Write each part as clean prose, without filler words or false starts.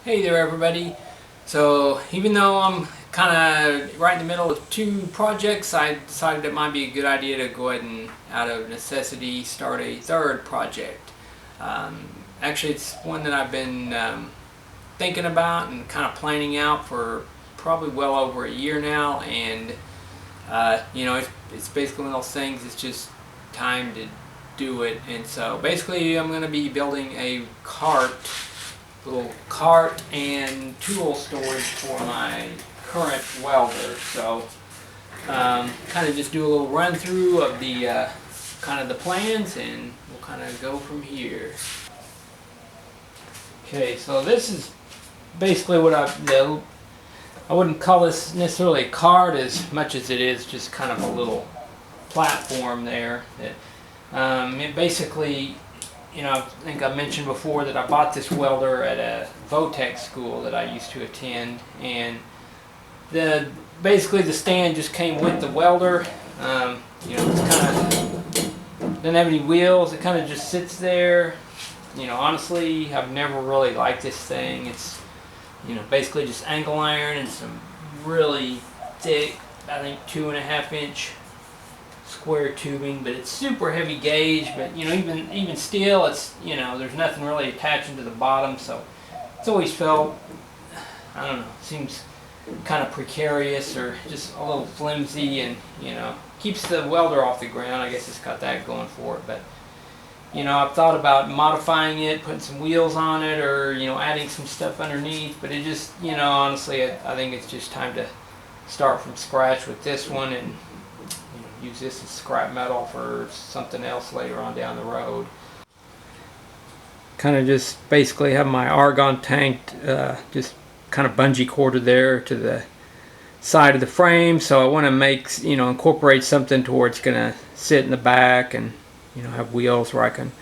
Hey there everybody. So even though I'm kind of right in the middle of two projects, I decided it might be a good idea to go ahead and out of necessity start a third project. Actually it's one that I've been thinking about and kind of planning out for probably well over a year now, and it's basically one of those things, it's just time to do it. And so basically I'm going to be building a little cart and tool storage for my current welder. So kind of just do a little run through of the kind of the plans, and we'll kind of go from here. Okay, so this is basically what I wouldn't call this necessarily a cart as much as it is just kind of a little platform there. It basically, I think I mentioned before that I bought this welder at a Votech school that I used to attend, and basically the stand just came with the welder. It's kind of doesn't have any wheels. It kind of just sits there. Honestly, I've never really liked this thing. It's basically just angle iron and some really thick, I think 2.5 inch square tubing, but it's super heavy gauge. But even still, it's there's nothing really attaching to the bottom, so it's always felt, I don't know, seems kind of precarious or just a little flimsy, and keeps the welder off the ground. I guess it's got that going for it. But I've thought about modifying it, putting some wheels on it, or adding some stuff underneath, but it just honestly, I think it's just time to start from scratch with this one, and use this as scrap metal for something else later on down the road. Kind of just basically have my argon tank just kind of bungee corded there to the side of the frame, so I want to incorporate something to where it's going to sit in the back, and have wheels where I can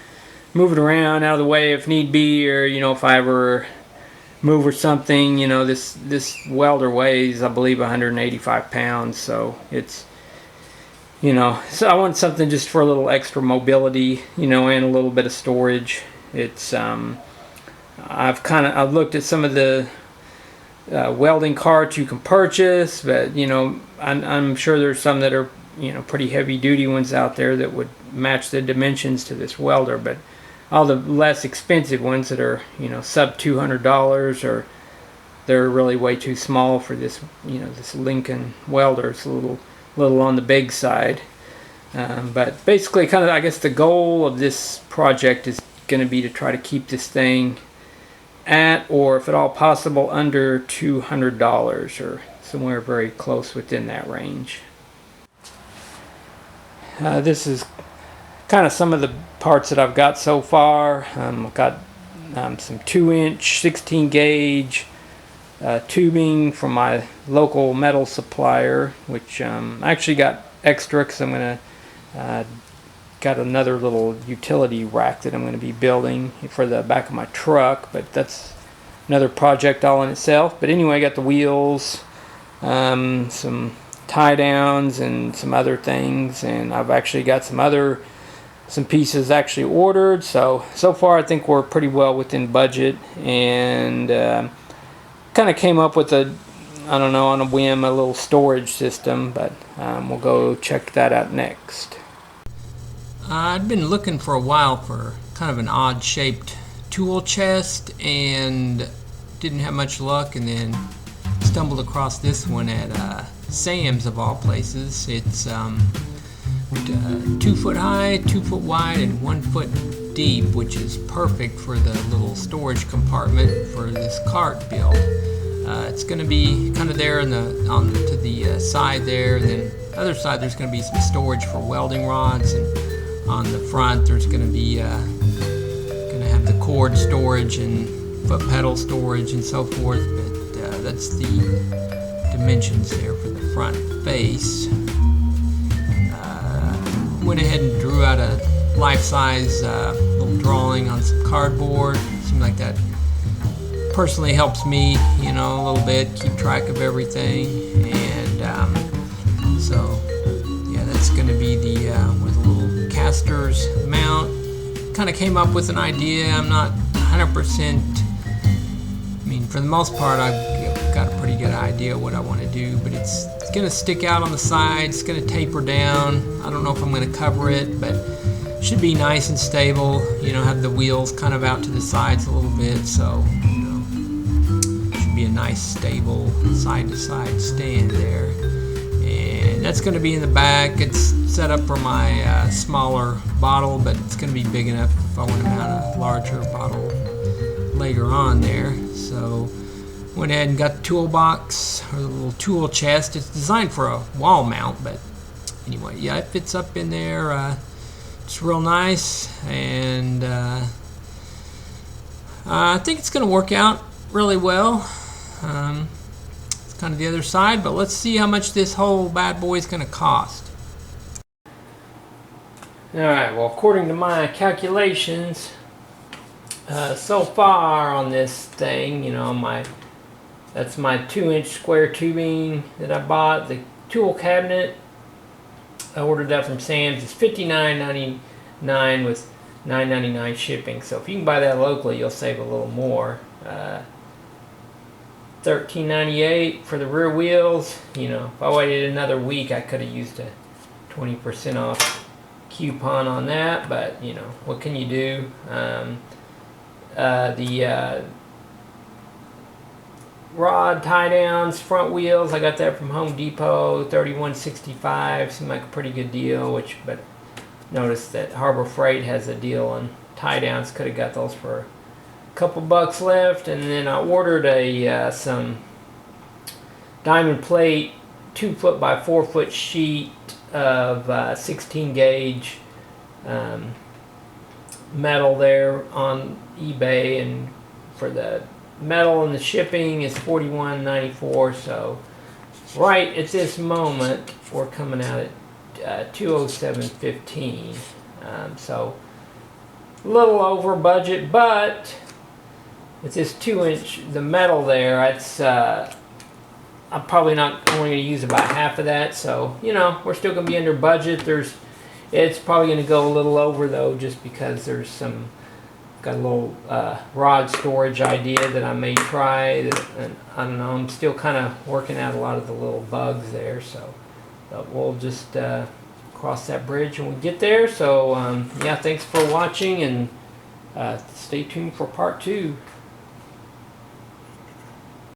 move it around out of the way if need be, or if I ever move or something. This welder weighs, I believe, 185 pounds, so it's so I want something just for a little extra mobility, and a little bit of storage. It's I've looked at some of the welding carts you can purchase, but I'm sure there's some that are pretty heavy duty ones out there that would match the dimensions to this welder. But all the less expensive ones that are sub $200, or they're really way too small for this this Lincoln welder. It's a little on the big side. But basically, kind of, I guess the goal of this project is going to be to try to keep this thing at, or if at all possible, under $200, or somewhere very close within that range. This is kind of some of the parts that I've got so far. I've got some 2-inch 16 gauge tubing from my local metal supplier, which I actually got extra because I'm going to got another little utility rack that I'm going to be building for the back of my truck, but that's another project all in itself. But anyway, I got the wheels, some tie downs, and some other things, and I've actually got some pieces actually ordered. So far I think we're pretty well within budget, and kind of came up with on a whim, a little storage system, but we'll go check that out next. I'd been looking for a while for kind of an odd shaped tool chest and didn't have much luck, and then stumbled across this one at Sam's of all places. It's 2 foot high, 2 foot wide, and 1 foot deep, which is perfect for the little storage compartment for this cart build. It's going to be kind of there to the side there, and then other side there's going to be some storage for welding rods, and on the front there's going to be going to have the cord storage and foot pedal storage and so forth. But that's the dimensions there for the front face. Went ahead and drew out a life-size little drawing on some cardboard. Seemed like that personally helps me, a little bit, keep track of everything. And so yeah, that's going to be where the little casters mount. Kind of came up with an idea. I'm not 100% for the most part, I've got a pretty good idea what I want to do, but it's going to stick out on the sides. It's going to taper down. I don't know if I'm going to cover it, but it should be nice and stable. You know, have the wheels kind of out to the sides a little bit, so you know, should be a nice stable side-to-side stand there. And that's going to be in the back. It's set up for my smaller bottle, but it's going to be big enough if I want to mount a larger bottle later on there. So went ahead and got the toolbox, or the little tool chest. It's designed for a wall mount, but anyway, yeah, it fits up in there. It's real nice, and I think it's going to work out really well. It's kind of the other side, but let's see how much this whole bad boy is going to cost. Alright, well, according to my calculations, so far on this thing, you know, that's my 2-inch square tubing that I bought. The tool cabinet, I ordered that from Sam's. It's $59.99 with $9.99 shipping. So if you can buy that locally, you'll save a little more. $13.98 for the rear wheels. You know, if I waited another week, I could have used a 20% off coupon on that. But you know, what can you do? The rod tie downs, front wheels, I got that from Home Depot, $31.65. Seemed like a pretty good deal. But notice that Harbor Freight has a deal on tie downs. Could have got those for a couple bucks left. And then I ordered some diamond plate 2-foot by 4-foot sheet of 16 gauge metal there on eBay, and for the metal and the shipping is $41.94. So right at this moment we're coming out at $207.15. So a little over budget, but with this 2-inch, the metal there, it's I'm probably not only going to use about half of that, so you know, we're still going to be under budget. It's probably going to go a little over though, just because there's got a little rod storage idea that I may try. And I don't know, I'm still kind of working out a lot of the little bugs there, so but we'll just cross that bridge when we get there. So yeah, thanks for watching, and stay tuned for part 2.